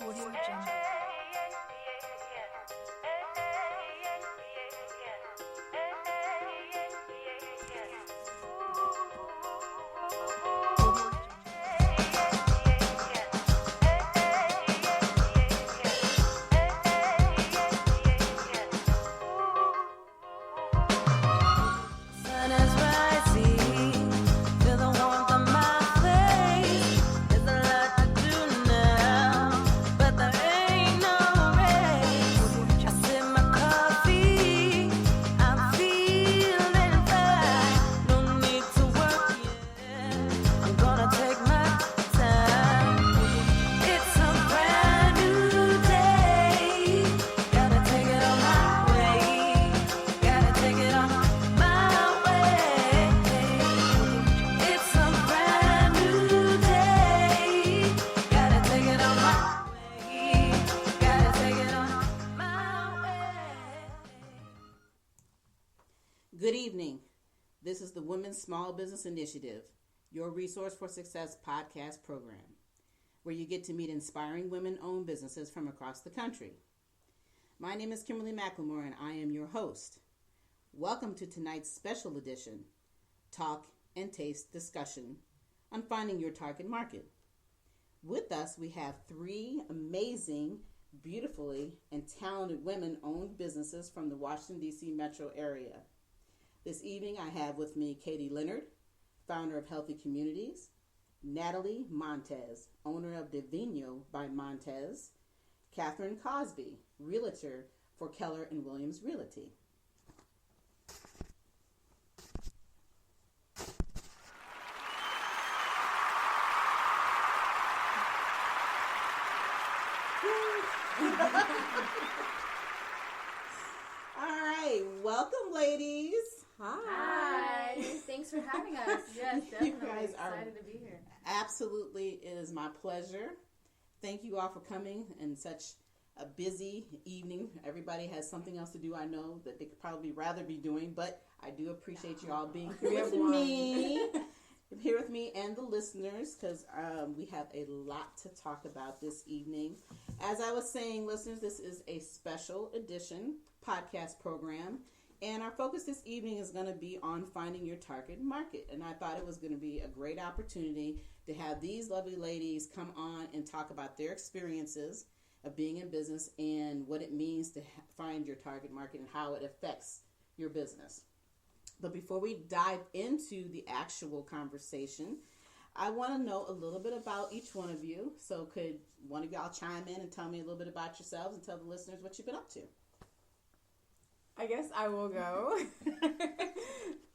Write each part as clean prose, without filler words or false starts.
Audio Jungle. Sun is rising, feel the warmth on my face. There's a lot to do now, but there ain't no race. I sip my coffee, I'm feeling fine. No need to work yet, I'm gonna take my time. It's a brand new day, gotta take it on my way, gotta take it on my way. It's a brand new day, gotta take it on my way, gotta take it on my way. Good evening. This is the Women's Small Business Initiative, your Resource for Success podcast program, where you get to meet inspiring women-owned businesses from across the country. My name is Kimberly McLemore, and I am your host. Welcome to tonight's special edition, Talk and Taste Discussion on Finding Your Target Market. With us, we have three amazing, beautifully, and talented women-owned businesses from the Washington, D.C. metro area. This evening, I have with me Katie Leonard, founder of Healthy Communities, Natalie Montez, owner of Divino by Montez, Catherine Cosby, realtor for Keller and Williams Realty. All right, welcome, ladies. Hi. Thanks for having us. Yes, You definitely. guys are Excited to be here. Absolutely, it is my pleasure. Thank you all for coming in such a busy evening. Everybody has something else to do, I know, that they could probably rather be doing, but I do appreciate you all being here with me. Here with me and the listeners, because we have a lot to talk about this evening. As I was saying, listeners, this is a special edition podcast program, and our focus this evening is going to be on finding your target market. And I thought it was going to be a great opportunity to have these lovely ladies come on and talk about their experiences of being in business and what it means to find your target market and how it affects your business. But before we dive into the actual conversation, I want to know a little bit about each one of you. So could one of y'all chime in and tell me a little bit about yourselves and tell the listeners what you've been up to? I guess I will go.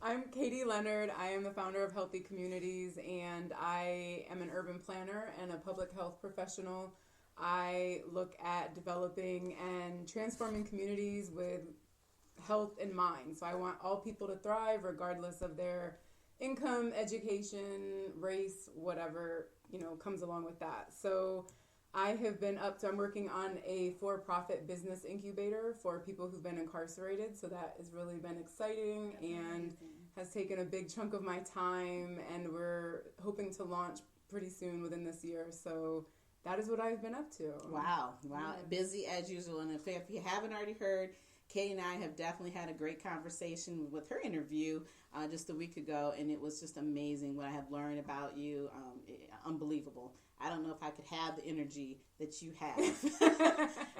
I'm Katie Leonard. I am the founder of Healthy Communities, and I am an urban planner and a public health professional. I look at developing and transforming communities with health in mind. So I want all people to thrive regardless of their income, education, race, whatever, comes along with that. So I have been I'm working on a for-profit business incubator for people who've been incarcerated. So that has really been exciting and has taken a big chunk of my time, and we're hoping to launch pretty soon within this year. So that is what I've been up to. Wow. Yeah. Busy as usual. And if you haven't already heard, Katie and I have definitely had a great conversation with her interview just a week ago, and it was just amazing what I have learned about you. Unbelievable. I don't know if I could have the energy that you have.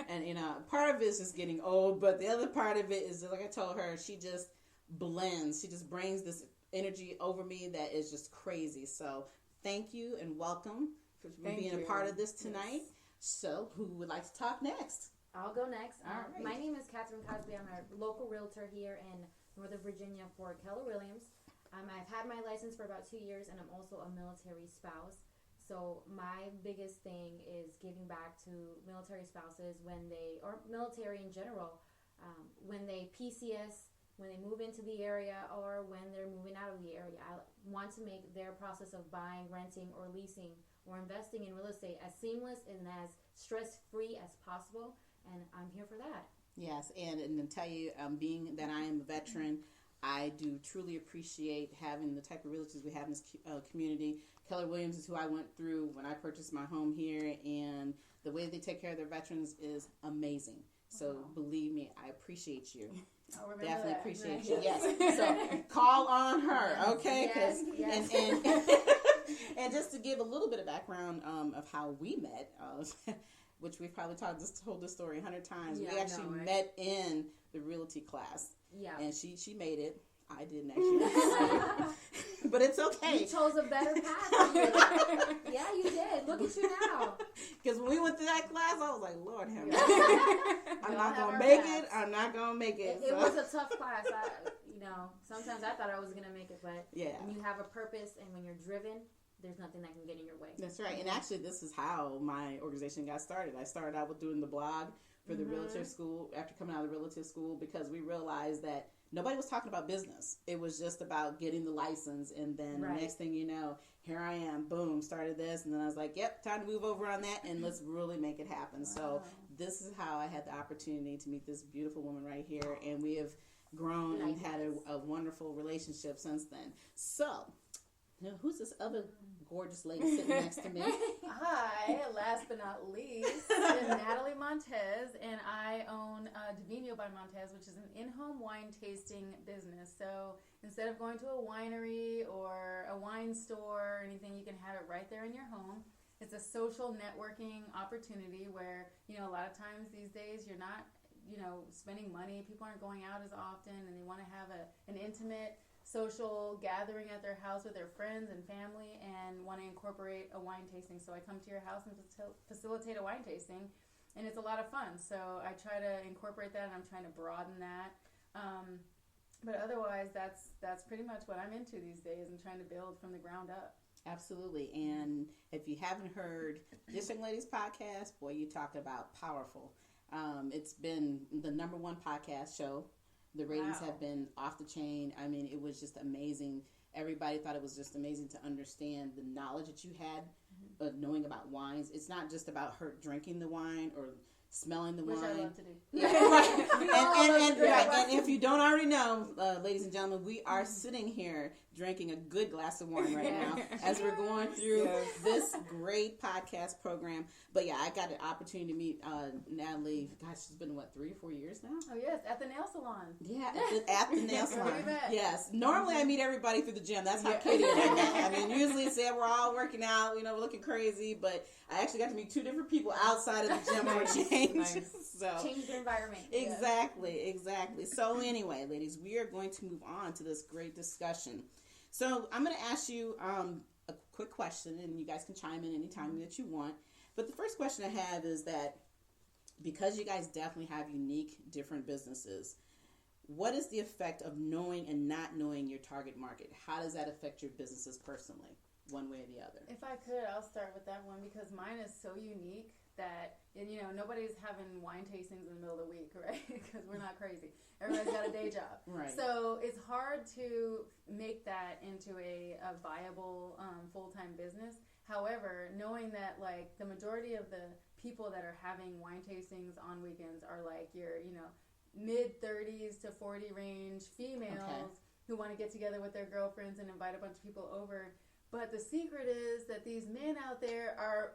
And, part of it is just getting old, but the other part of it is, like I told her, she just blends. She just brings this energy over me that is just crazy. So thank you and welcome for being a part of this tonight. Yes. So who would like to talk next? I'll go next. All right. My name is Catherine Cosby. I'm a local realtor here in Northern Virginia for Keller Williams. I've had my license for about 2 years, and I'm also a military spouse. So my biggest thing is giving back to military spouses or military in general, when they PCS, when they move into the area, or when they're moving out of the area. I want to make their process of buying, renting, or leasing, or investing in real estate as seamless and as stress-free as possible, and I'm here for that. Yes, and to tell you, being that I am a veteran, I do truly appreciate having the type of realtors we have in this community. Keller Williams is who I went through when I purchased my home here, and the way they take care of their veterans is amazing. So believe me, I appreciate you. I'll remember Definitely that. appreciate you. Yes. So call on her, okay? Yes. And just to give a little bit of background of how we met, which we've probably told this story 100 times. Yeah, We I actually know, right? met in the realty class, Yeah. and she made it. I didn't actually, but it's okay. You chose a better path than you. Yeah, you did. Look at you now. Because when we went to that class, I was like, Lord have mercy. I'm We all not have gonna our make paths. it. I'm not gonna make it. It So, was a tough class. Sometimes I thought I was gonna make it, but yeah. when you have a purpose and when you're driven, there's nothing that can get in your way. That's right. And actually, this is how my organization got started. I started out with doing the blog for the realtor school after coming out of the realtor school, because we realized that nobody was talking about business. It was just about getting the license. And then the next thing you know, here I am, boom, started this. And then I was like, yep, time to move over on that and let's really make it happen. So this is how I had the opportunity to meet this beautiful woman right here. And we have grown and had a wonderful relationship since then. So, now who's this other gorgeous lady sitting next to me? Hi, last but not least, is Natalie Montez, and I own Divino by Montez, which is an in-home wine tasting business. So instead of going to a winery or a wine store or anything, you can have it right there in your home. It's a social networking opportunity where, a lot of times these days you're not, spending money. People aren't going out as often, and they want to have an intimate social gathering at their house with their friends and family and want to incorporate a wine tasting. So I come to your house and facilitate a wine tasting, and it's a lot of fun. So I try to incorporate that, and I'm trying to broaden that. But otherwise, that's pretty much what I'm into these days, and trying to build from the ground up. Absolutely. And if you haven't heard this young lady's podcast, boy, you talk about powerful. It's been the #1 podcast show. The ratings have been off the chain. I mean, it was just amazing. Everybody thought it was just amazing to understand the knowledge that you had of knowing about wines. It's not just about her drinking the wine or smelling the Which wine. I love to do. Yeah, right. We all love to drink and if you don't already know, ladies and gentlemen, we are sitting here drinking a good glass of wine right now as we're going through this great podcast program. But yeah, I got an opportunity to meet Natalie. Gosh, she's been 3 or 4 years now. Oh yes, at the nail salon. Yeah, at the nail salon. We met. Yes. Normally I meet everybody through the gym. That's how Katie and I met. I mean, usually say we're all working out, we're looking crazy, but I actually got to meet 2 different people outside of the gym for a change. Nice. So Change the environment. Exactly. So anyway, ladies, we are going to move on to this great discussion. So I'm going to ask you a quick question, and you guys can chime in anytime that you want. But the first question I have is that because you guys definitely have unique, different businesses, what is the effect of knowing and not knowing your target market? How does that affect your businesses personally, one way or the other? If I could, I'll start with that one because mine is so unique that, nobody's having wine tastings in the middle of the week, right? Because we're not crazy. Everybody's got a day job. Right. So it's hard to make that into a viable full-time business. However, knowing that, the majority of the people that are having wine tastings on weekends are, your, mid-30s to 40 range females who want to get together with their girlfriends and invite a bunch of people over. But the secret is that these men out there are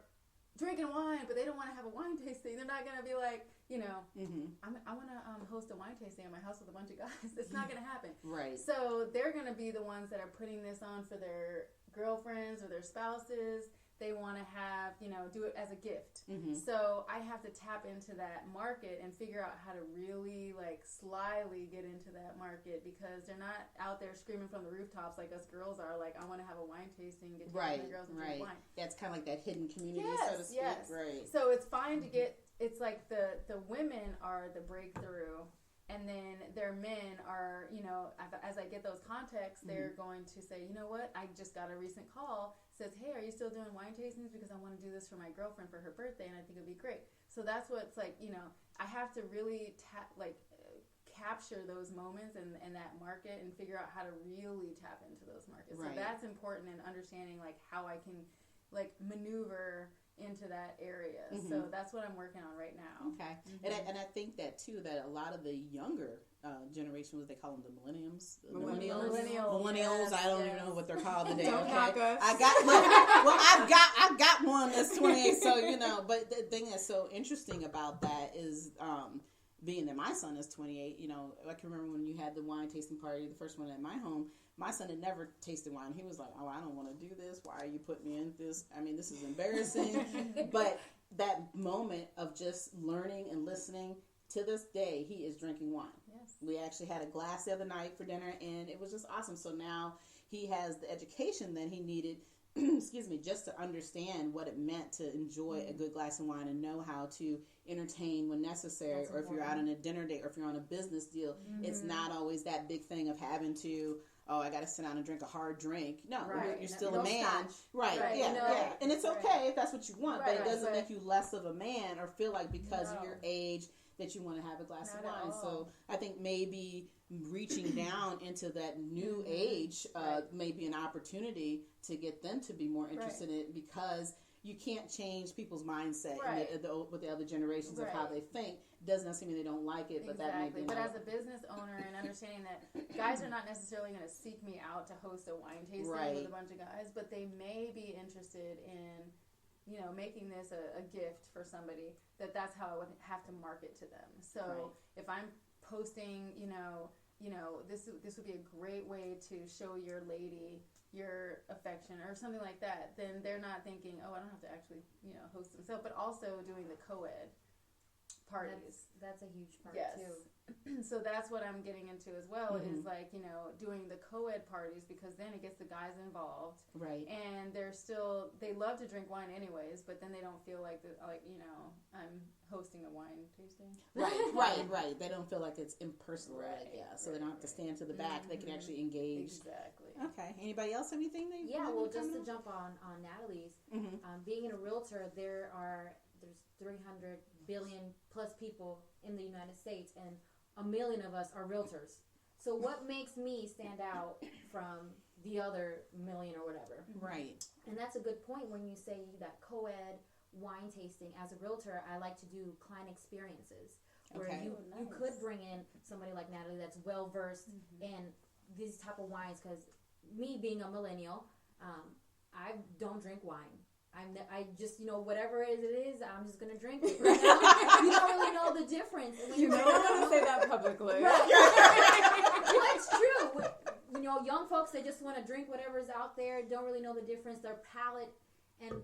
drinking wine, but they don't want to have a wine tasting. They're not going to be like, I want to host a wine tasting at my house with a bunch of guys. It's not going to happen. Right. So they're going to be the ones that are putting this on for their girlfriends or their spouses. They want to have, do it as a gift. So I have to tap into that market and figure out how to really, slyly get into that market because they're not out there screaming from the rooftops like us girls are, I want to have a wine tasting, get together with the girls and drink wine. Yeah, it's kind of like that hidden community, so to speak. Yes. Right. So it's fine to get, it's like the women are the breakthrough. And then their men are, as I get those contacts, they're going to say, you know what, I just got a recent call, says, hey, are you still doing wine tastings? Because I want to do this for my girlfriend for her birthday, and I think it would be great. So that's what it's like, I have to really capture those moments and that market and figure out how to really tap into those markets. Right. So that's important in understanding, how I can, maneuver into that area. So that's what I'm working on right now. Okay. And I think that too, that a lot of the younger generation, what they call them, the millennials. Millennials. I don't even know what they're called today. Don't knock us. I've got one that's 28. So but the thing that's so interesting about that is, being that my son is 28. I can remember when you had the wine tasting party, the first one at my home. My son had never tasted wine. He was like, "Oh, I don't want to do this. Why are you putting me in this? I mean, this is embarrassing." But that moment of just learning and listening, to this day, he is drinking wine. Yes. We actually had a glass the other night for dinner, and it was just awesome. So now he has the education that he needed, excuse me, just to understand what it meant to enjoy a good glass of wine and know how to entertain when necessary. That's or if you're out on a dinner date, or if you're on a business deal, it's not always that big thing of having to, I got to sit down and drink a hard drink. No, Right. you're still No a man. scotch. Right, Right. yeah, No. yeah. And it's okay if that's what you want, but it Right. doesn't But- make you less of a man or feel like because of No. your age that you want to have a glass Not of at wine. all. So I think maybe reaching down into that new age may be an opportunity to get them to be more interested in it, because you can't change people's mindset Right. with the other generations of how Right. they think. Doesn't necessarily mean they don't like it, but that may Exactly. be But another- as a business owner and understanding that guys are not necessarily going to seek me out to host a wine tasting Right. with a bunch of guys, but they may be interested in, making this a gift for somebody, that's how I would have to market to them. So Right. if I'm posting, this would be a great way to show your lady your affection or something like that, then they're not thinking, I don't have to actually, host themselves, but also doing the co-ed parties. That's a huge part Yes. too. So that's what I'm getting into as well, Mm-hmm. is like, doing the co-ed parties, because then it gets the guys involved, right. and they love to drink wine anyways, but then they don't feel like I'm hosting a wine tasting. Right. They don't feel like it's impersonal, Right, so they don't have to stand to the back. They can actually engage. Exactly. Okay. Anybody else have anything they Yeah, wanted well, to just comment to jump on Natalie's, Mhm. being a realtor, there's 300 billion plus people in the United States, and 1 million of us are realtors. So what makes me stand out from the other million or whatever? Right. And that's a good point when you say that co-ed wine tasting. As a realtor, I like to do client experiences where Okay. you Nice. could bring in somebody like Natalie that's well versed in these type of wines. Because me being a millennial, I don't drink wine. I just, whatever it is, I'm just gonna drink it. You don't really know the difference. And when You never want to say that publicly. Well, it's true. Young folks, they just want to drink whatever's out there, don't really know the difference. Their palate and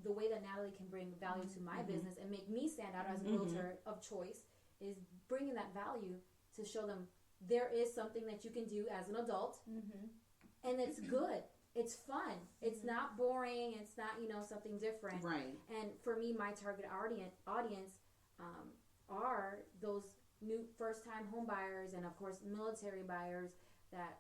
the way that Natalie can bring value to my business and make me stand out as a realtor of choice is bringing that value to show them there is something that you can do as an adult, and it's good. It's fun. It's not boring. It's not, something different. Right. And for me, my target audience are those new first-time home buyers and, of course, military buyers that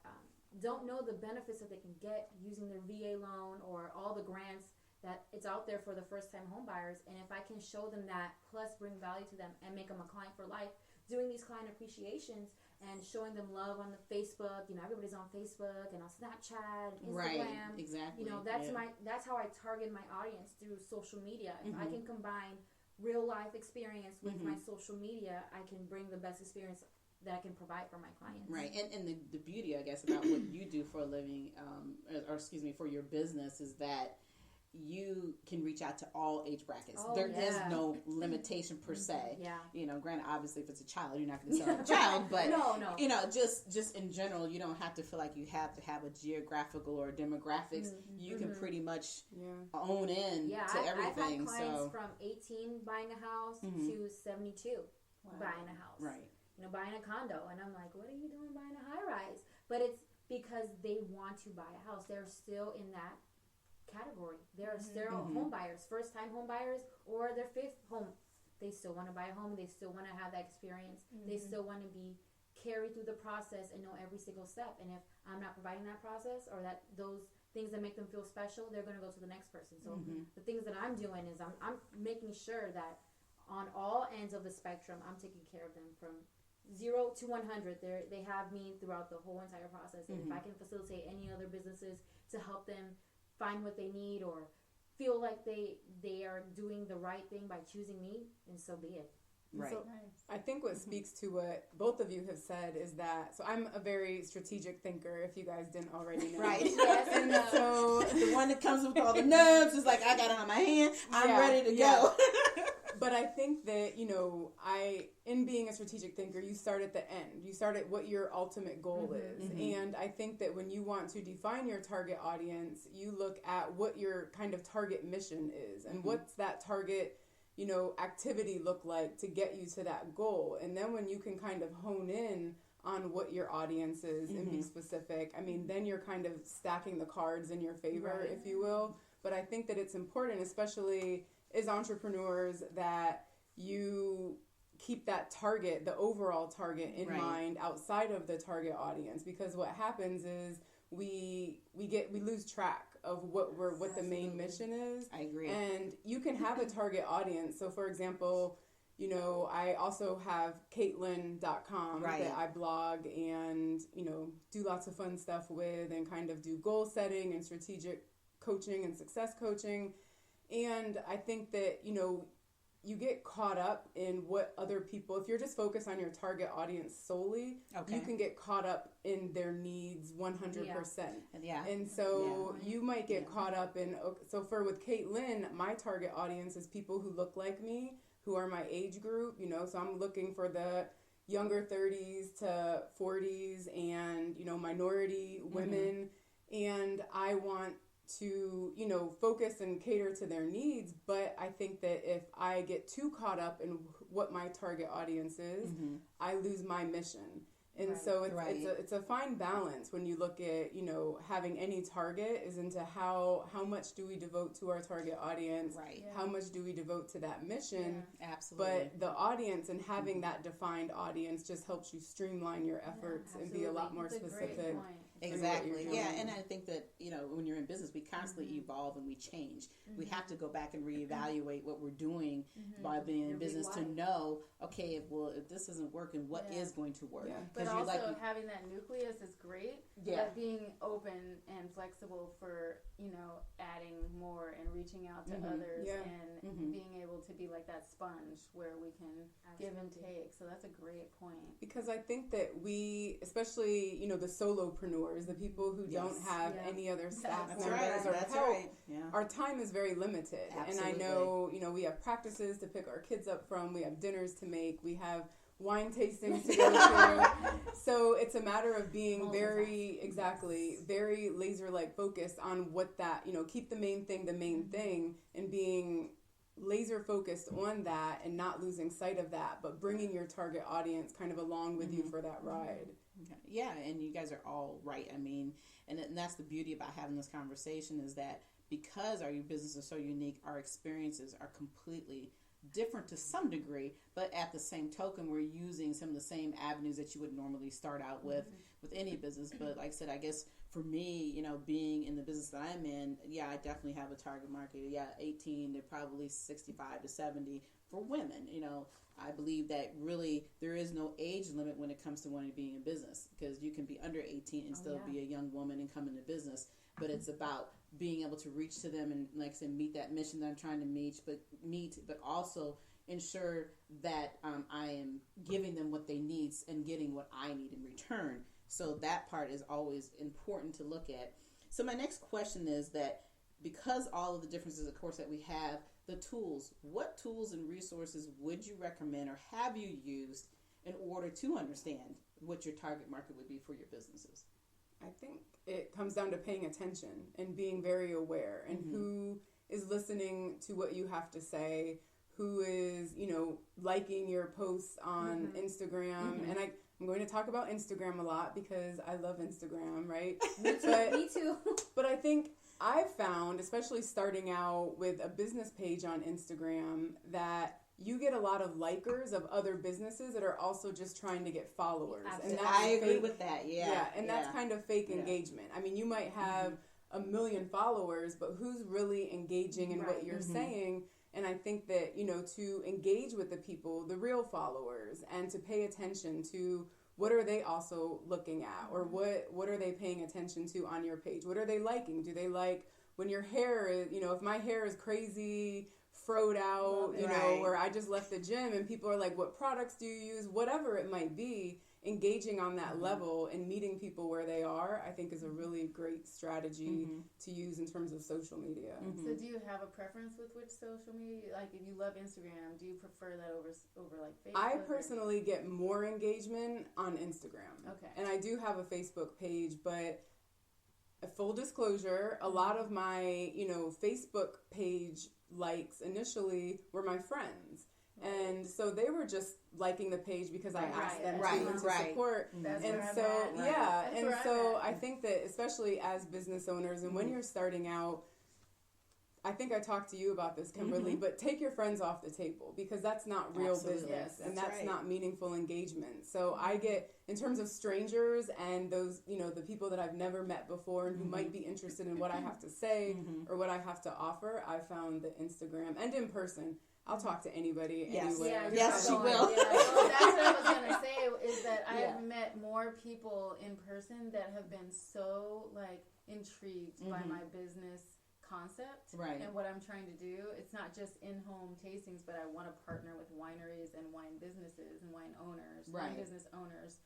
don't know the benefits that they can get using their VA loan or all the grants that it's out there for the first-time home buyers. And if I can show them that, plus bring value to them and make them a client for life, doing these client appreciations and showing them love on the Facebook, everybody's on Facebook and on Snapchat, Instagram. Right. Exactly. That's how I target my audience through social media. If I can combine real life experience with my social media, I can bring the best experience that I can provide for my clients. Right. And the beauty, I guess, about what you do for a living, or excuse me, for your business, is that you can reach out to all age brackets. Oh, There is yeah. no limitation per se. Yeah. Granted, obviously, if it's a child, you're not going to sell a child, but No. just in general, you don't have to feel like you have to have a geographical or demographics. You can pretty much own in Yeah, to everything. I've had clients So from 18 buying a house to 72 buying a house. right. Buying a condo. And I'm like, what are you doing buying a high rise? But it's because they want to buy a house. They're still in that category. They're still home buyers, first time home buyers, or their fifth home. They still want to buy a home. They still want to have that experience. They still want to be carried through the process and know every single step. And if I'm not providing that process or those things that make them feel special, they're going to go to the next person. So the things that I'm doing is I'm making sure that on all ends of the spectrum, I'm taking care of them from 0 to 100. They have me throughout the whole entire process. And if I can facilitate any other businesses to help them find what they need or feel like they are doing the right thing by choosing me, and so be it. Right. So I think what speaks to what both of you have said is that, so I'm a very strategic thinker, if you guys didn't already know. Right. Yes, And no. so, The one that comes with all the nerves is like, I got it on my hand. I'm Yeah, ready to yeah. go. but I think that, in being a strategic thinker, you start at the end. You start at what your ultimate goal is. And I think that when you want to define your target audience, you look at what your kind of target mission is and what's that target activity look like to get you to that goal. And then when you can kind of hone in on what your audience is and be specific, I mean, then you're kind of stacking the cards in your favor, if you will. But I think that it's important, especially as entrepreneurs, that you keep that target, the overall target in mind outside of the target audience, because what happens is we lose track of what the main mission is. I agree. And you can have a target audience. So for example, I also have Caitlin.com that I blog and, do lots of fun stuff with and kind of do goal setting and strategic coaching and success coaching. And I think that, you get caught up in what other people, if you're just focused on your target audience solely, you can get caught up in their needs 100%. Yeah. And so you might get caught up in, so with Caitlin, my target audience is people who look like me, who are my age group, so I'm looking for the younger 30s to 40s and, minority women. And I want to, focus and cater to their needs. But I think that if I get too caught up in what my target audience is, I lose my mission. And so it's a fine balance when you look at, having any target is into how much do we devote to our target audience? Right. How much do we devote to that mission? Absolutely. But the audience and having that defined audience just helps you streamline your efforts and be a lot more specific. Exactly. Yeah, and I think that, when you're in business, we constantly evolve and we change. We have to go back and reevaluate what we're doing by being in business to know, okay, if this isn't working, what is going to work? Yeah. But also having that nucleus is great. Yeah. But being open and flexible for, adding more and reaching out to others and being able to be like that sponge where we can give and take. So that's a great point. Because I think that we, especially, the solopreneurs, the people who don't have any other staff members or help, our time is very limited. Absolutely. And I know, we have practices to pick our kids up from, we have dinners to make, we have wine tastings to go to. So it's a matter of being very laser-like focused on what that, keep the main thing and being laser focused on that and not losing sight of that, but bringing your target audience kind of along with you for that ride. Okay. Yeah, and you guys are all right. I mean, and that's the beauty about having this conversation is that because our business is so unique, our experiences are completely different to some degree, but at the same token, we're using some of the same avenues that you would normally start out with any business. But like I said, I guess for me, being in the business that I'm in, I definitely have a target market. 18 to probably 65 to 70 for women. I believe that really there is no age limit when it comes to wanting to be in business, because you can be under 18 and still be a young woman and come into business. But it's about being able to reach to them and, like I said, meet that mission that I'm trying to meet, but also ensure that I am giving them what they need and getting what I need in return. So that part is always important to look at. So my next question is that because all of the differences, of course, that we have, the tools, what tools and resources would you recommend or have you used in order to understand what your target market would be for your businesses? I think it comes down to paying attention and being very aware and who is listening to what you have to say, who is, liking your posts on Instagram. And I'm going to talk about Instagram a lot because I love Instagram, right? Me too. But I think I've found, especially starting out with a business page on Instagram, that you get a lot of likers of other businesses that are also just trying to get followers. Absolutely. And that's I agree fake. with that. And that's kind of fake engagement. I mean, you might have a million followers, but who's really engaging in what you're saying? And I think that, to engage with the people, the real followers, and to pay attention to what are they also looking at, or what are they paying attention to on your page? What are they liking? Do they like when your hair is, if my hair is crazy, froed out, Right. or I just left the gym and people are like, what products do you use? Whatever it might be, engaging on that level and meeting people where they are, I think is a really great strategy to use in terms of social media. So do you have a preference with which social media? Like, if you love Instagram, do you prefer that over like Facebook? I personally get more engagement on Instagram. Okay. And I do have a Facebook page, but full disclosure, a lot of my, Facebook page likes initially were my friends. And so they were just liking the page because I asked them to support. That's And where I'm so, at. yeah. That's And where I'm so at. I think that especially as business owners and when you're starting out, I think I talked to you about this, Kimberly, but take your friends off the table because that's not real Absolutely. business and That's that's right. not meaningful engagement. So I get, in terms of strangers and those, the people that I've never met before and who might be interested in what I have to say or what I have to offer, I found that Instagram and in person, I'll talk to anybody Yes. anywhere. Yes, she will. Yeah, so that's what I was gonna say is that I've met more people in person that have been so like intrigued by my business concept Right. and what I'm trying to do. It's not just in-home tastings, but I want to partner with wineries and wine businesses and wine owners, wine business owners,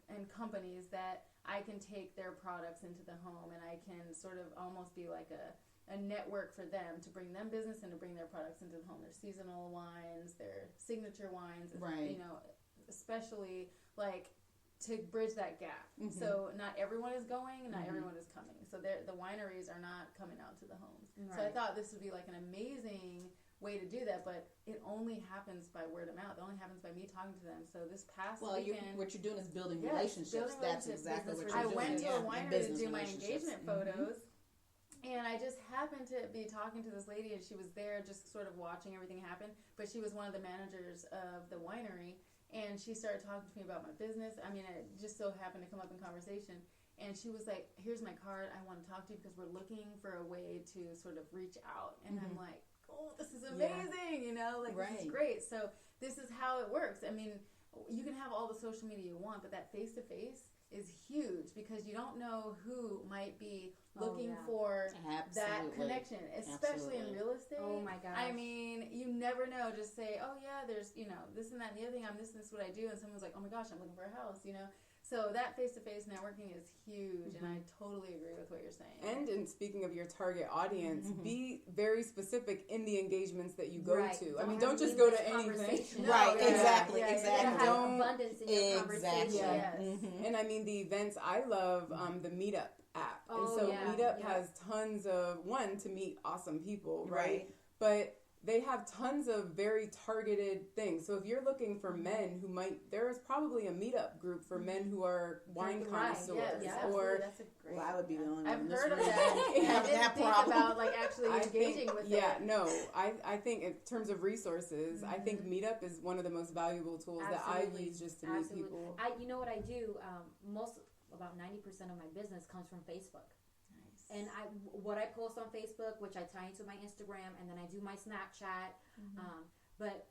and companies that I can take their products into the home and I can sort of almost be like a network for them to bring them business and to bring their products into the home. Their seasonal wines, their signature wines, Right. Especially like to bridge that gap. So not everyone is going, not everyone is coming. So the wineries are not coming out to the homes. So I thought this would be like an amazing way to do that, but it only happens by word of mouth. It only happens by me talking to them. So this past weekend, what you're doing is building Yes, relationships. building That's relationships, exactly what I you're doing. went to a in winery to business do my relationships. engagement photos, and I just happened to be talking to this lady, and she was there just sort of watching everything happen, but she was one of the managers of the winery, and she started talking to me about my business. I mean, it just so happened to come up in conversation, and she was like, here's my card, I want to talk to you because we're looking for a way to sort of reach out, and I'm like, oh, this is amazing, this is great. So this is how it works. I mean, you can have all the social media you want, but that face-to-face is huge because you don't know who might be looking for that connection, especially in real estate. Oh my gosh. I mean, you never know. Just say, oh yeah, there's, this and that and the other thing, I'm this and this is what I do, and someone's like, oh my gosh, I'm looking for a house, So that face-to-face networking is huge, and I totally agree with what you're saying. And in speaking of your target audience, be very specific in the engagements that you go to. I mean, don't just go to anything. Right, exactly. Have abundance in your conversation. Yes. And I mean, the events, I love the Meetup app. And so Meetup has tons of, to meet awesome people, right? But they have tons of very targeted things. So if you're looking for men who there is probably a meetup group for men who are wine connoisseurs. Or that's a great. Well, I would be the only one. I've heard of that. I Having didn't that think problem. about like actually engaging with it. I think in terms of resources, I think Meetup is one of the most valuable tools that I use just to meet people. You know what I do? About 90% of my business comes from Facebook. And what I post on Facebook, which I tie into my Instagram, and then I do my Snapchat. But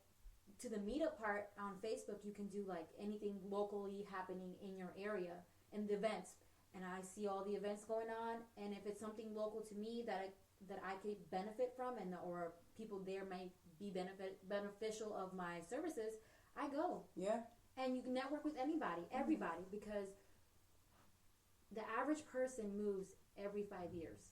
to the meetup part on Facebook, you can do like anything locally happening in your area and the events. And I see all the events going on, and if it's something local to me that I could benefit from, or people there might be beneficial of my services, I go. Yeah. And you can network with everybody, because the average person moves every 5 years,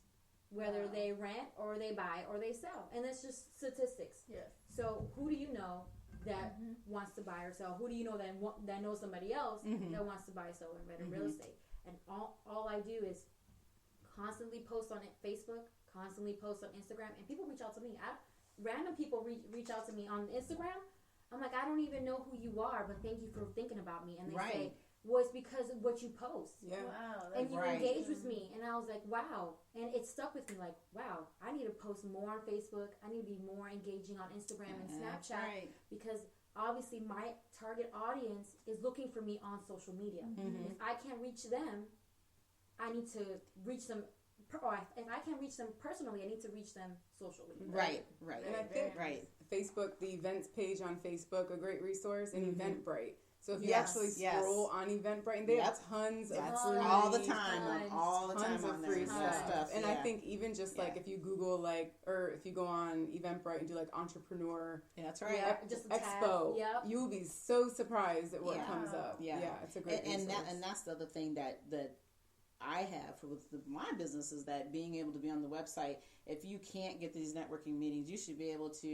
whether they rent or they buy or they sell, and that's just statistics. Yes. So who do you know that wants to buy or sell? Who do you know that knows somebody else that wants to buy, sell, and rent real estate? And all I do is constantly post on Facebook, constantly post on Instagram, and people reach out to me. Random people reach out to me on Instagram. I'm like, I don't even know who you are, but thank you for thinking about me. And they say, well, it's because of what you post. Yeah. Wow. And you engage with me. And I was like, wow. And it stuck with me like, wow, I need to post more on Facebook. I need to be more engaging on Instagram and Snapchat. Because obviously my target audience is looking for me on social media. If I can't reach them, I need to reach them. Or if I can't reach them personally, I need to reach them socially. Right. And I think Facebook, the events page on Facebook, a great resource, and Eventbrite. So if you Yes, actually yes. scroll on Eventbrite, they have tons of That's free, all the time. I'm tons, all the tons time of on free there. stuff. And I think even just like Yeah. if you Google like, or if you go on Eventbrite and do like entrepreneur Yeah, that's right. Yeah. Just a tab. expo, Yep. you'll be so surprised at what Yeah. comes up. Yeah. It's a great And resource. that's the other thing that I have with my business is that being able to be on the website. If you can't get these networking meetings, you should be able to.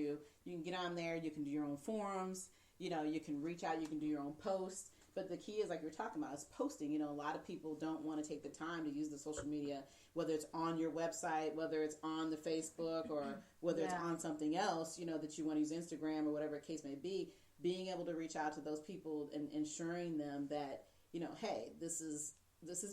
You can get on there. You can do your own forums. You know, you can reach out. You can do your own posts. But the key is, like you're talking about, is posting. You know, a lot of people don't want to take the time to use the social media, whether it's on your website, whether it's on the Facebook, or whether it's on something else, you know, that you want to use Instagram or whatever the case may be. Being able to reach out to those people and ensuring them that, you know, hey, this is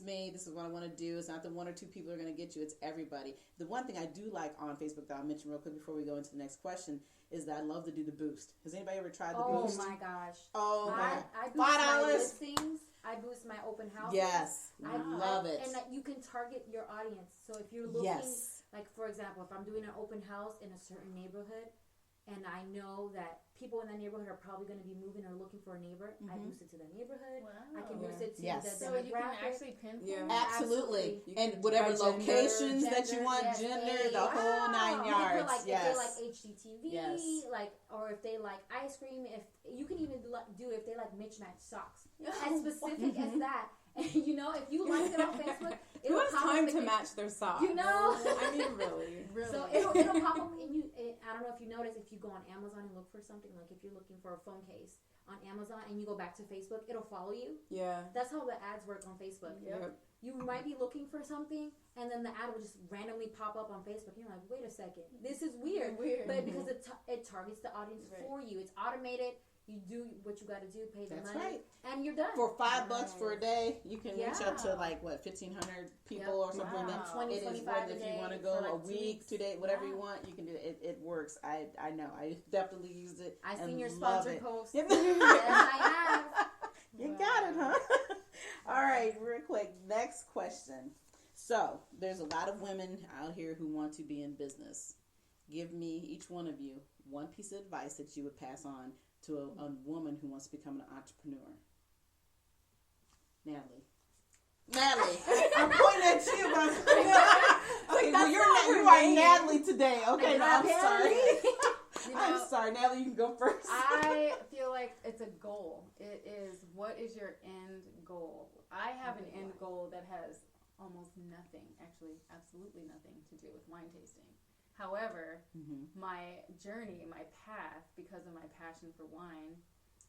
me. This is what I want to do. It's not the one or two people are going to get you. It's everybody. The one thing I do like on Facebook that I'll mention real quick before we go into the next question is that I love to do the boost. Has anybody ever tried the boost? Oh my gosh. Oh my! I boost my $5. listings. I boost my open houses. Yes, I love it. And that you can target your audience. So if you're looking, like for example, if I'm doing an open house in a certain neighborhood, and I know that people in that neighborhood are probably going to be moving or looking for a neighbor, I boost it to the neighborhood. Wow. I can boost it to Yes. the So you can demographic. actually pinpoint. Yeah. Absolutely. You And can whatever by gender, locations that you want, yes, gender, age. the whole 9 You yards. can put, like, Yes. if they like HGTV, Yes. like, or if they like ice cream, if you can even do if they like mismatched socks, as specific as that. And you know, if you like it on Facebook, Who it'll has pop time up to again. match their socks? You know? I mean, really. So it'll pop up, and I don't know if you notice, if you go on Amazon and look for something, like if you're looking for a phone case on Amazon and you go back to Facebook, it'll follow you. Yeah. That's how the ads work on Facebook. Yep. You might be looking for something, and then the ad will just randomly pop up on Facebook. You're like, wait a second, this is weird. But because it targets the audience for you, it's automated. You do what you got to do, pay the That's money, right. and you're done. For $5 for a day, you can reach up to Yeah. like what 1,500 people or something like that. Wow. 20, It is 25 worth a if day you want to for go like a 2 week, weeks. 2 days, whatever you Yeah. want, you can do it. It works. I know. I definitely used it. I and seen your love sponsored it. post. Yes, Yes, I have. You got it, huh? All right, real quick. Next question. So, there's a lot of women out here who want to be in business. Give me, each one of you, one piece of advice that you would pass on to a woman who wants to become an entrepreneur. Natalie, I'm pointing at you, but I'm pointing at okay, well, you are Natalie today. Okay, no, I'm sorry. I'm sorry, Natalie, you can go first. I feel like it's a goal. It is, what is your end goal? I have an end goal that has almost nothing, actually absolutely nothing to do with wine tasting. However, my journey, my path, because of my passion for wine,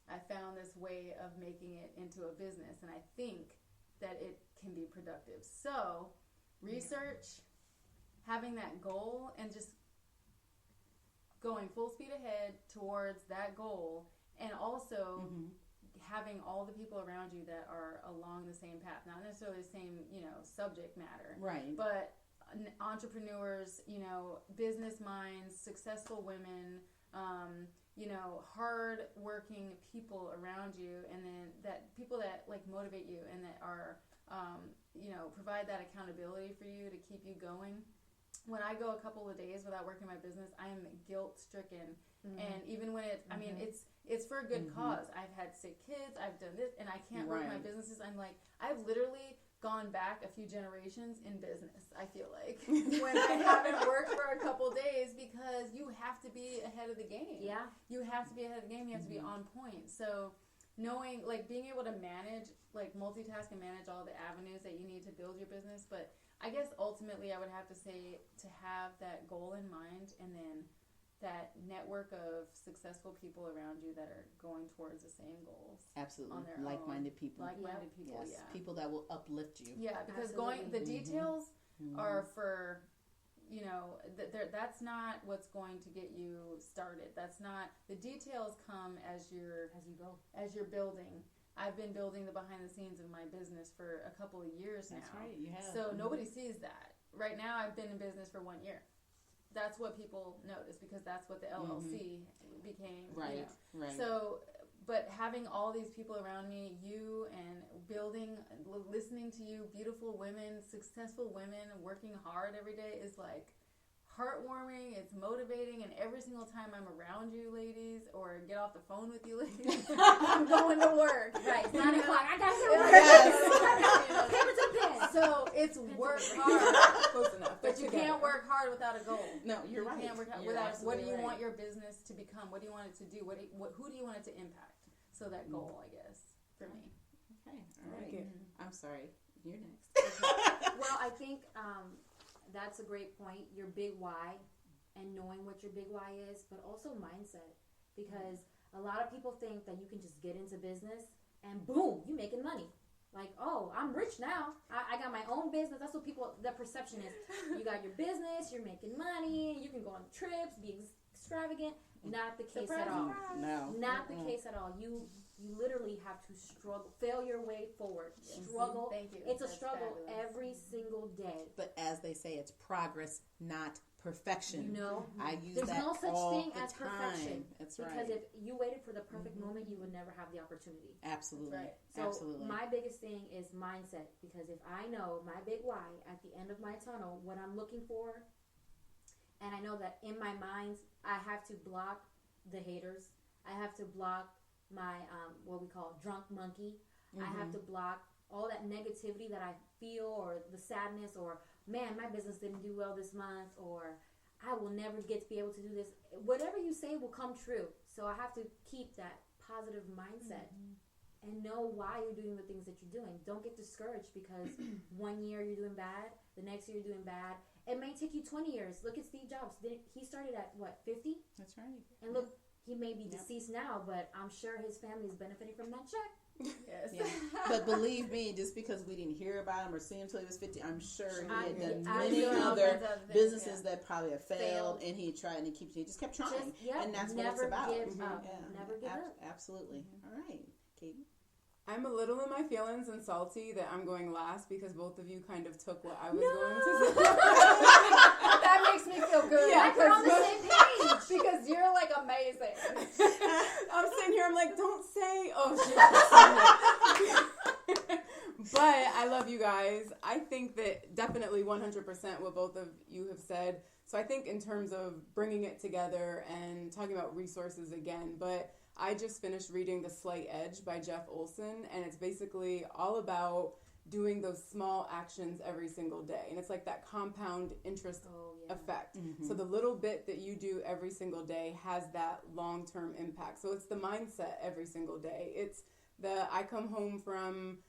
I found this way of making it into a business, and I think that it can be productive. So, research, having that goal, and just going full speed ahead towards that goal, and also having all the people around you that are along the same path, not necessarily the same, subject matter, Right. but entrepreneurs, business minds, successful women, hard working people around you, and then that people that like motivate you and that are, provide that accountability for you to keep you going. When I go a couple of days without working my business, I am guilt stricken. And even when it's for a good cause. I've had sick kids, I've done this, and I can't work my businesses. I'm like, I've literally gone back a few generations in business, I feel like, when I haven't worked for a couple days, because you have to be ahead of the game. Yeah. You have to be ahead of the game. You have to be on point. So knowing, like, being able to manage, like, multitask and manage all the avenues that you need to build your business. But I guess ultimately I would have to say to have that goal in mind, and then that network of successful people around you that are going towards the same goals. Absolutely. On their Like-minded people. Like-minded people, Yes. yeah. People that will uplift you. Yeah, because Absolutely. the details are for, that's not what's going to get you started. That's not, the details come as you go, as you're building. I've been building the behind the scenes of my business for a couple of years now. That's right, you have. So nobody sees that. Right now I've been in business for 1 year. That's what people notice, because that's what the LLC became. Right, right. So, but having all these people around me, you, and building, listening to you, beautiful women, successful women, working hard every day is like, heartwarming, it's motivating, and every single time I'm around you ladies or get off the phone with you ladies, I'm going to work. Right, it's 9 o'clock. I got to work. Yes. Paper to pen. So it's work hard, Close enough. but you can't work hard without a goal. No, you're You right. can't work hard You're without what do absolutely you right. want your business to become? What do you want it to do? Who do you want it to impact? So that goal, I guess, for me. Okay, all I like right. it. I'm sorry. You're next. Well, I think that's a great point. Your big why and knowing what your big why is, but also mindset. Because a lot of people think that you can just get into business and boom, you're making money. Like, oh, I'm rich now. I got my own business. That's what the perception is. You got your business, you're making money, you can go on trips, be extravagant. Not the case at all. No. Not the case at all. You literally have to struggle, fail your way forward. Yes. Struggle. Thank you. It's a That's struggle fabulous. every single day. But as they say, it's progress, not perfection. You know, I use there's that no such all thing the as perfection. time. That's Because right. if you waited for the perfect moment, you would never have the opportunity. Absolutely. Right. So Absolutely. my biggest thing is mindset. Because if I know my big why at the end of my tunnel, what I'm looking for, and I know that in my mind, I have to block the haters. I have to block my what we call drunk monkey. I have to block all that negativity that I feel, or the sadness, or man, my business didn't do well this month, or I will never get to be able to do this. Whatever you say will come true. So I have to keep that positive mindset and know why you're doing the things that you're doing. Don't get discouraged because one year you're doing bad, the next year you're doing bad. It may take you 20 years. Look at Steve Jobs. He started at, 50? That's right. And look, he may be deceased now, but I'm sure his family is benefiting from that check. Yes. Yeah. But believe me, just because we didn't hear about him or see him until he was 50, I'm sure he had done I many know. other Things, businesses yeah. that probably have failed, and he tried, and he just kept trying. And that's what it's never about. give up. Yeah. Never give up. Absolutely. All right, Katie. I'm a little in my feelings and salty that I'm going last because both of you kind of took what I was going to say. That makes me feel good. Yeah, We're on the same page. Because you're like amazing. I'm sitting here, I'm like, don't say, oh shit. But I love you guys. I think that definitely 100% what both of you have said. So I think in terms of bringing it together and talking about resources again, but I just finished reading The Slight Edge by Jeff Olson, and it's basically all about doing those small actions every single day. And it's like that compound interest effect. So the little bit that you do every single day has that long-term impact. So it's the mindset every single day. It's I come home from,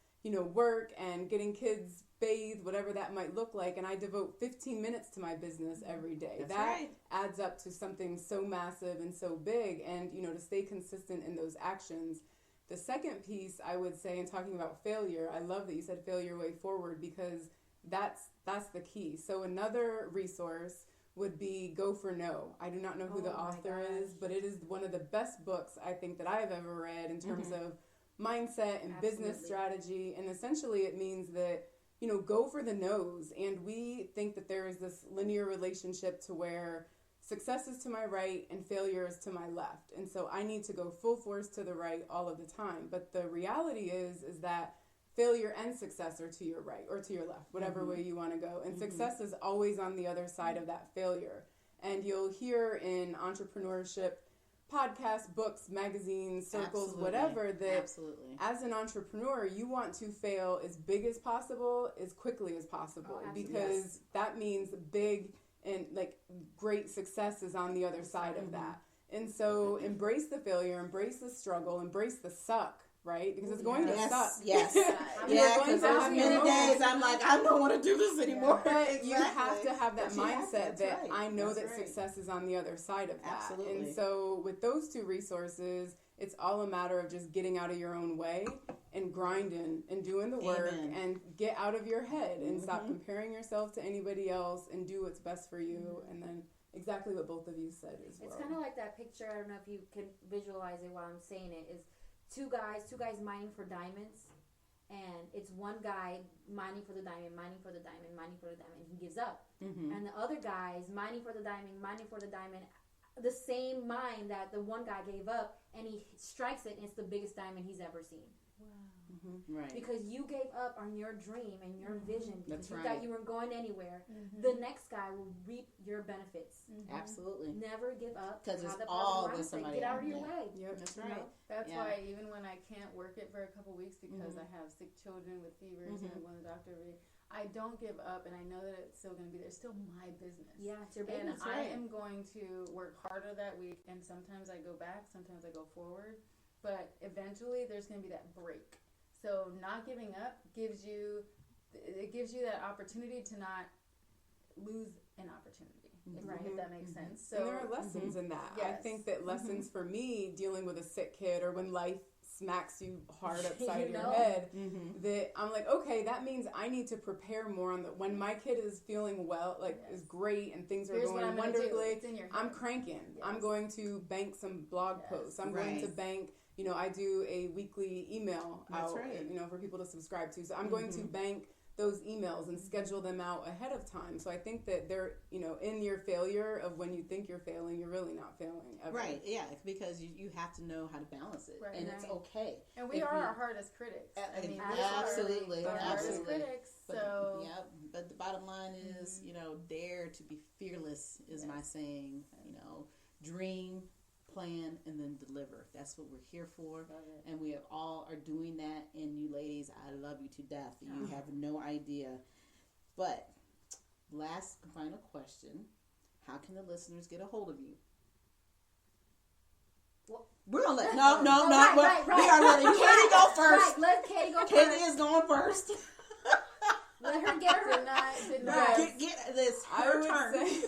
work and getting kids bathed, whatever that might look like, and I devote 15 minutes to my business every day. That's that right. adds up to something so massive and so big, and to stay consistent in those actions. The second piece I would say, in talking about failure, I love that you said fail your way forward, because that's the key. So another resource would be Go for No. I do not know who the author is, but it is one of the best books I think that I've ever read in terms of mindset and business strategy. And essentially it means that go for the no's. And we think that there is this linear relationship to where success is to my right and failure is to my left. And so I need to go full force to the right all of the time. But the reality is that failure and success are to your right or to your left, whatever way you want to go. And success is always on the other side of that failure. And you'll hear in entrepreneurship podcasts, books, magazines, circles, whatever, that as an entrepreneur, you want to fail as big as possible, as quickly as possible, because that means big and great success is on the other side of that. And so embrace the failure, embrace the struggle, embrace the suck, right? Because it's going to suck. Yes. You're Because going to there's have many your days I'm like, I don't want to do this anymore. But you have to have that mindset that right. I know That's that right. success is on the other side of that. Absolutely. And so with those two resources, it's all a matter of just getting out of your own way and grinding and doing the work and get out of your head and stop comparing yourself to anybody else and do what's best for you. And then exactly what both of you said as well. It's kind of like that picture. I don't know if you can visualize it while I'm saying it. Is two guys mining for diamonds, and it's one guy mining for the diamond, and he gives up. And the other guy is mining for the diamond, the same mine that the one guy gave up, and he strikes it, and it's the biggest diamond he's ever seen. Right. Because you gave up on your dream and your vision because That's you right. thought you weren't going anywhere. The next guy will reap your benefits. Absolutely. Never give up. 'Cause Have it's the always positive mindset. somebody Get out out of your there. way. Yep. That's You right. know? That's Yeah. why even when I can't work it for a couple weeks because I have sick children with fevers and when the doctor I don't give up, and I know that it's still going to be there. It's still my business. Yeah, it's your baby. And I am going to work harder that week, and sometimes I go back, sometimes I go forward, but eventually there's going to be that break. So not giving up gives you that opportunity to not lose an opportunity, if that makes sense. So And there are lessons in that. I Yes. think that lessons for me dealing with a sick kid or when life smacks you hard upside You your know? head, that I'm like, okay, that means I need to prepare more on the when my kid is feeling well, like is great and things are here's what going I'm going to do. wonderfully. It's in your I'm head. cranking. Yes. I'm going to bank some blog posts. I'm going to Right. bank, I do a weekly email That's out, right. for people to subscribe to. So I'm going to bank those emails and schedule them out ahead of time. So I think that they're, in your failure of when you think you're failing, you're really not failing ever. Right, yeah, because you have to know how to balance it, Right. and it's okay. And we If are you- our hardest critics. I mean, we Absolutely, are our hardest absolutely. critics. But, So yeah, but the bottom line is, dare to be fearless is my saying. Dream, plan, and then deliver. That's what we're here for, and we all are doing that. And you ladies, I love you to death. You have no idea. But last final question: how can the listeners get a hold of you? Well- We're gonna let right. We are letting Katie go first. Right, let Katie go Katie first. is going first. Let her get her. did not. Get this I her would turn. say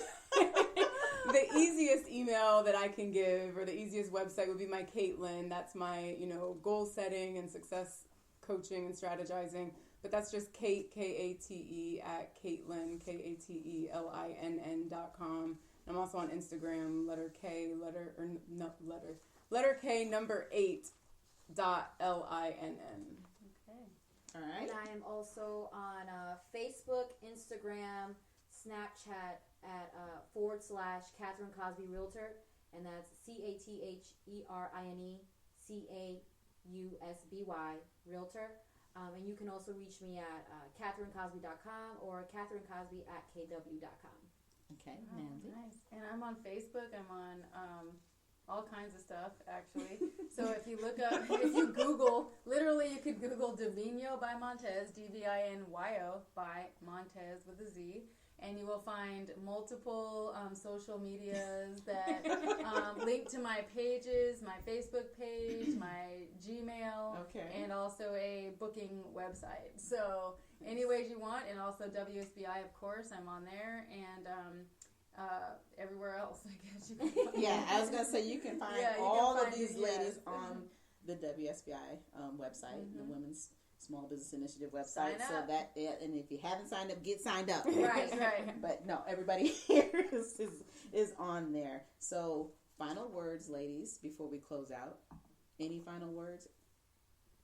the easiest email that I can give or the easiest website would be my Caitlin. That's my, goal setting and success coaching and strategizing. But that's just Kate, Kate, at Caitlin, KATELINN.com. I'm also on Instagram, letter K, letter K, number 8.LINN. All right. And I am also on Facebook, Instagram, Snapchat at /Catherine Cosby Realtor, and that's CATHERINE Realtor. And you can also reach me at CatherineCosby.com or CatherineCosby@KW.com. Okay, Oh, Mandy. nice. And I'm on Facebook. I'm on all kinds of stuff, actually. So if you Google, literally you could Google Divino by Montez, DVINYO by Montez with a Z, and you will find multiple social medias that link to my pages, my Facebook page, my Gmail, and also a booking website. So any ways you want, and also WSBI, of course, I'm on there, and everywhere else, I guess you can find. Yeah, I was gonna say you can find Yeah, you can all find of these it, ladies yes. on the WSBI website, the Women's Small Business Initiative website. Sign So up. that, and if you haven't signed up, get signed up. Right. But no, everybody here is on there. So final words, ladies, before we close out. Any final words?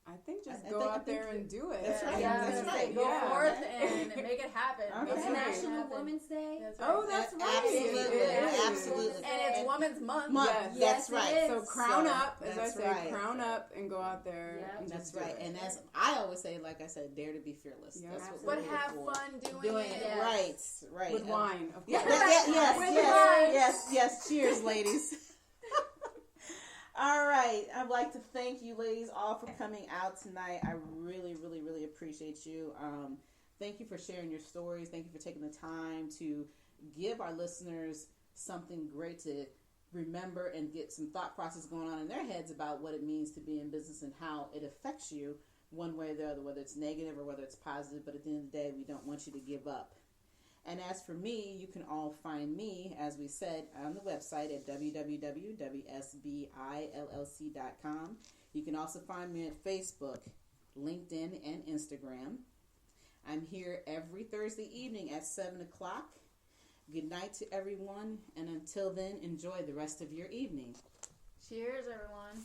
I think just I go think- out there and do it. That's right. Yeah, That's right. Go Yeah. forth and make it happen. Okay. It's right. National Women's Day. That's right. Oh, that's right. Absolutely, It is. absolutely. And it's Women's Month. Month. Yes. That's Yes, right. it is. So crown So, up, as I that's say, right. crown up and go out there. Yeah. And That's just do right. it. And as I always say, like I said, dare to be fearless. Yeah. That's what But we're here have for. fun doing Doing it. it. Right. With wine, of Yeah, course. yes, With yes, wine. yes. Cheers, ladies. All right. I'd like to thank you, ladies, all for coming out tonight. I really, really, really appreciate you. Thank you for sharing your stories. Thank you for taking the time to give our listeners something great to remember and get some thought process going on in their heads about what it means to be in business and how it affects you one way or the other, whether it's negative or whether it's positive. But at the end of the day, we don't want you to give up. And as for me, you can all find me, as we said, on the website at www.wsbillc.com. You can also find me at Facebook, LinkedIn, and Instagram. I'm here every Thursday evening at 7 o'clock. Good night to everyone, and until then, enjoy the rest of your evening. Cheers, everyone.